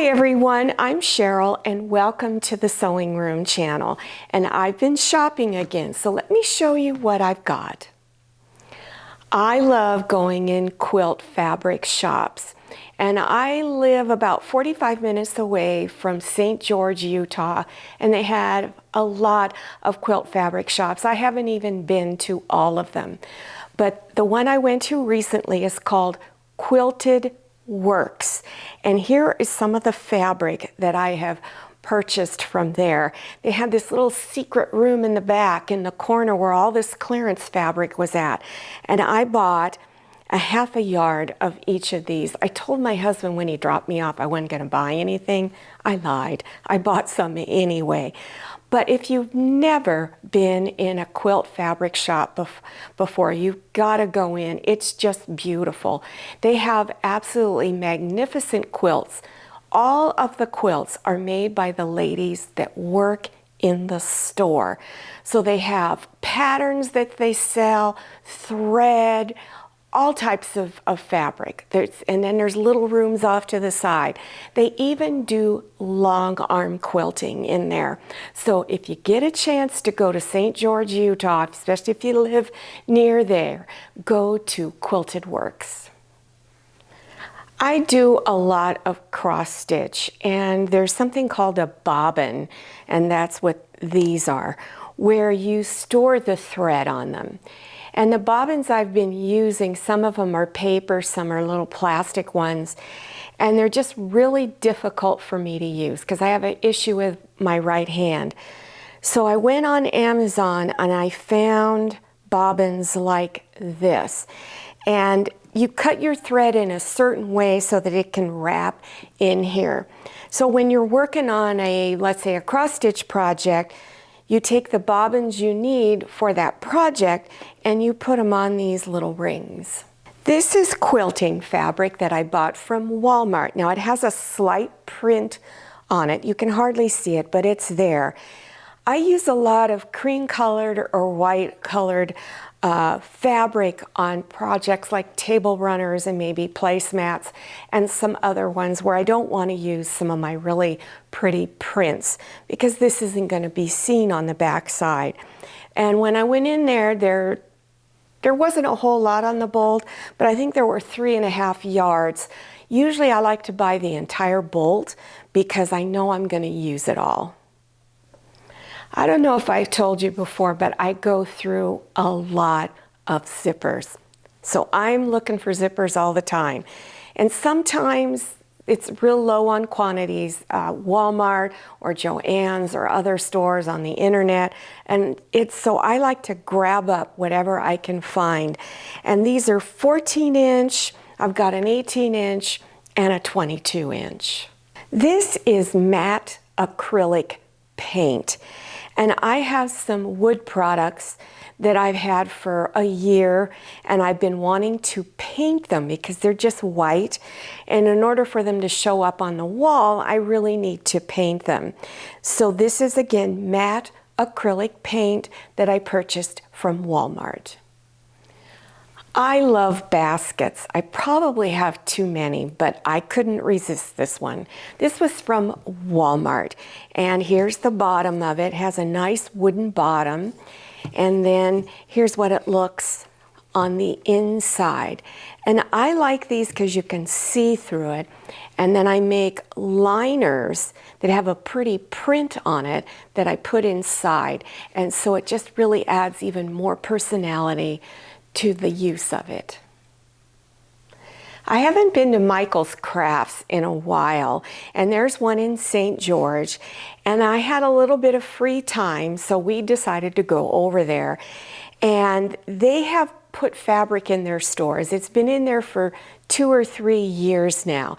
Hi everyone, I'm Cheryl and welcome to the Sewing Room channel. And I've been shopping again, so let me show you what I've got. I love going in quilt fabric shops, and I live about 45 minutes away from St. George, Utah, and they had a lot of quilt fabric shops. I haven't even been to all of them, but the one I went to recently is called Quilted Works, and here is some of the fabric that I have purchased from there. They had this little secret room in the back in the corner where all this clearance fabric was at, and I bought a half a yard of each of these. I told my husband when he dropped me off I wasn't going to buy anything. I lied. I bought some anyway. But if you've never been in a quilt fabric shop before, you've got to go in. It's just beautiful. They have absolutely magnificent quilts. All of the quilts are made by the ladies that work in the store. So they have patterns that they sell, thread, all types of fabric. And then there's little rooms off to the side. They even do long arm quilting in there. So if you get a chance to go to St. George, Utah, especially if you live near there, go to Quilted Works. I do a lot of cross stitch, and there's something called a bobbin, and that's what these are, where you store the thread on them. And the bobbins I've been using, some of them are paper, some are little plastic ones, and they're just really difficult for me to use because I have an issue with my right hand. So I went on Amazon and I found bobbins like this. And you cut your thread in a certain way so that it can wrap in here. So when you're working on a, let's say, a cross stitch project, you take the bobbins you need for that project and you put them on these little rings. This is quilting fabric that I bought from Walmart. Now it has a slight print on it. You can hardly see it, but it's there. I use a lot of cream colored or white colored fabric on projects like table runners and maybe placemats and some other ones where I don't want to use some of my really pretty prints because this isn't going to be seen on the back side. And when I went in there wasn't a whole lot on the bolt, but I think there were 3.5 yards. Usually I like to buy the entire bolt because I know I'm going to use it all. I don't know if I've told you before, but I go through a lot of zippers. So I'm looking for zippers all the time. And sometimes it's real low on quantities, Walmart or Joann's or other stores on the internet. And so I like to grab up whatever I can find. And these are 14-inch, I've got an 18-inch and a 22-inch. This is matte acrylic paint. And I have some wood products that I've had for a year, and I've been wanting to paint them because they're just white. And in order for them to show up on the wall, I really need to paint them. So this is, again, matte acrylic paint that I purchased from Walmart. I love baskets. I probably have too many, but I couldn't resist this one. This was from Walmart, and here's the bottom of it. It has a nice wooden bottom, and then here's what it looks on the inside. And I like these because you can see through it, and then I make liners that have a pretty print on it that I put inside, and so it just really adds even more personality to the use of it. I haven't been to Michael's Crafts in a while, and there's one in St. George, and I had a little bit of free time, so we decided to go over there. And they have put fabric in their stores. It's been in there for 2 or 3 years now,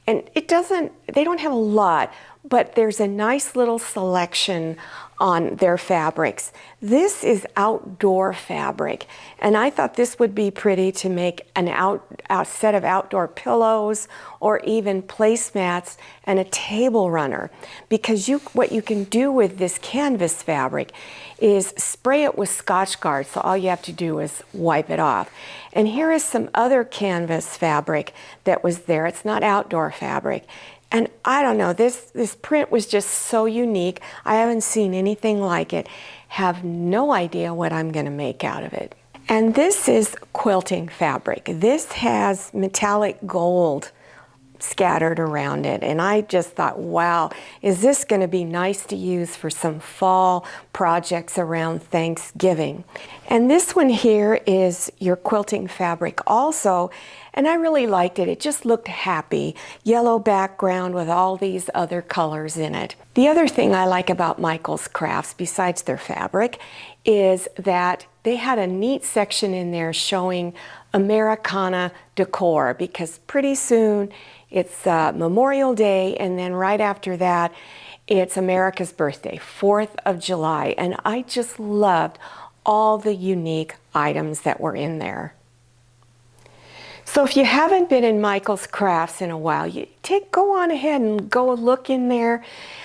and they don't have a lot, but there's a nice little selection on their fabrics. This is outdoor fabric, and I thought this would be pretty to make a set of outdoor pillows or even placemats and a table runner, because what you can do with this canvas fabric is spray it with Scotch Guard, so all you have to do is wipe it off. And here is some other canvas fabric that was there. It's not outdoor fabric. And I don't know, this print was just so unique. I haven't seen anything like it. Have no idea what I'm going to make out of it. And this is quilting fabric. This has metallic gold scattered around it, and I just thought, wow, is this going to be nice to use for some fall projects around Thanksgiving. And this one here is your quilting fabric also, and I really liked it. It just looked happy. Yellow background with all these other colors in it. The other thing I like about Michael's Crafts, besides their fabric, is that they had a neat section in there showing Americana Decor, because pretty soon it's Memorial Day, and then right after that, it's America's birthday, 4th of July. And I just loved all the unique items that were in there. So if you haven't been in Michael's Crafts in a while, go on ahead and go look in there.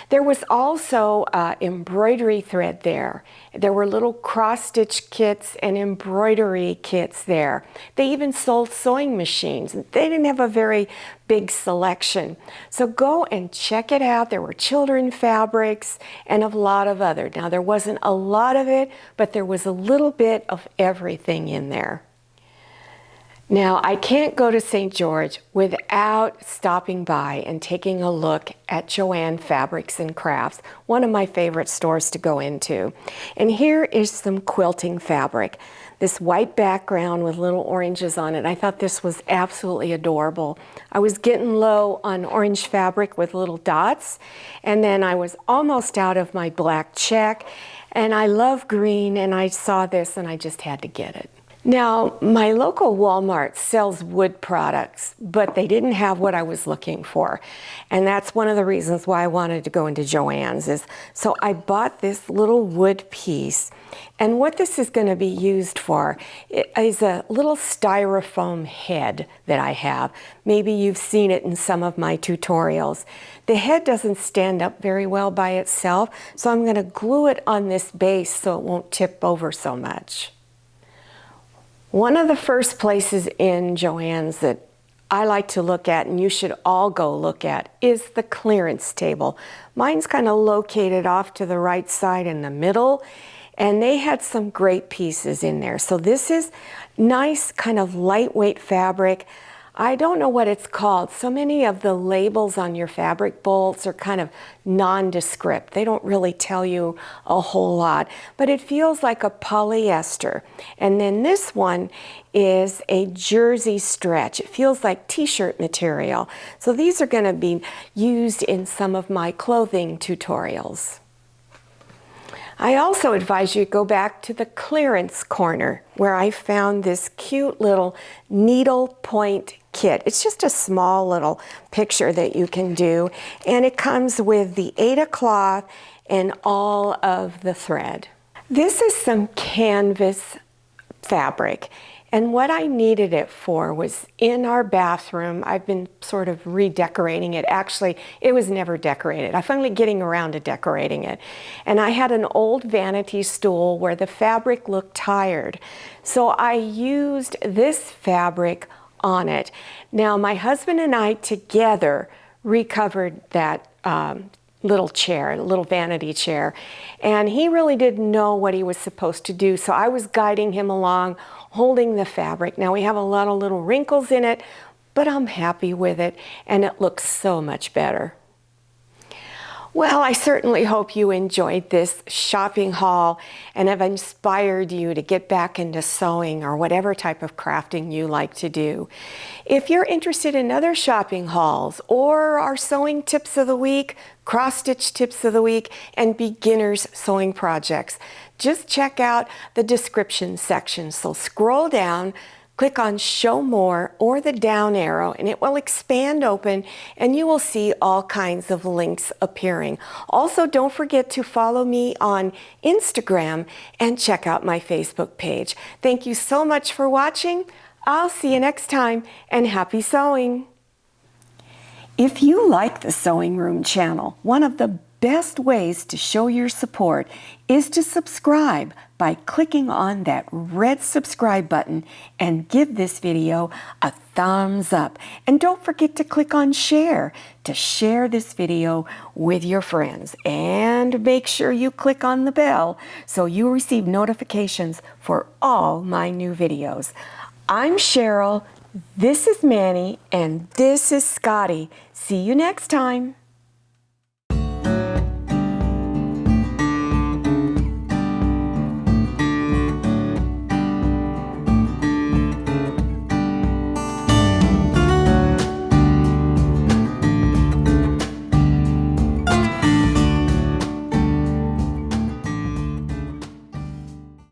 There was also embroidery thread there. There were little cross-stitch kits and embroidery kits there. They even sold sewing machines. They didn't have a very big selection. So go and check it out. There were children fabrics and a lot of other. Now there wasn't a lot of it, but there was a little bit of everything in there. Now, I can't go to St. George without stopping by and taking a look at Joann Fabrics and Crafts, one of my favorite stores to go into. And here is some quilting fabric. This white background with little oranges on it. I thought this was absolutely adorable. I was getting low on orange fabric with little dots, and then I was almost out of my black check, and I love green, and I saw this and I just had to get it. Now, my local Walmart sells wood products, but they didn't have what I was looking for. And that's one of the reasons why I wanted to go into Joann's. So I bought this little wood piece. And what this is going to be used for is a little styrofoam head that I have. Maybe you've seen it in some of my tutorials. The head doesn't stand up very well by itself, so I'm going to glue it on this base so it won't tip over so much. One of the first places in Joann's that I like to look at, and you should all go look at, is the clearance table. Mine's kind of located off to the right side in the middle, and they had some great pieces in there. So this is nice kind of lightweight fabric. I don't know what it's called. So many of the labels on your fabric bolts are kind of nondescript. They don't really tell you a whole lot, but it feels like a polyester. And then this one is a jersey stretch. It feels like t-shirt material. So these are going to be used in some of my clothing tutorials. I also advise you to go back to the clearance corner where I found this cute little needle point kit. It's just a small little picture that you can do, and it comes with the Aida cloth and all of the thread. This is some canvas fabric, and what I needed it for was in our bathroom. I've been sort of redecorating it. Actually, it was never decorated. I'm finally getting around to decorating it. And I had an old vanity stool where the fabric looked tired. So I used this fabric on it. Now, my husband and I together recovered that little chair, little vanity chair, and he really didn't know what he was supposed to do. So I was guiding him along, holding the fabric. Now we have a lot of little wrinkles in it, but I'm happy with it, and it looks so much better. Well, I certainly hope you enjoyed this shopping haul and have inspired you to get back into sewing or whatever type of crafting you like to do. If you're interested in other shopping hauls or our sewing tips of the week, cross-stitch tips of the week, and beginners sewing projects, just check out the description section. So scroll down, click on Show More or the down arrow, and it will expand open and you will see all kinds of links appearing. Also, don't forget to follow me on Instagram and check out my Facebook page. Thank you so much for watching. I'll see you next time, and happy sewing. If you like the Sewing Room channel, one of the best ways to show your support is to subscribe by clicking on that red subscribe button and give this video a thumbs up. And don't forget to click on share to share this video with your friends. And make sure you click on the bell so you receive notifications for all my new videos. I'm Cheryl, this is Manny, and this is Scotty. See you next time.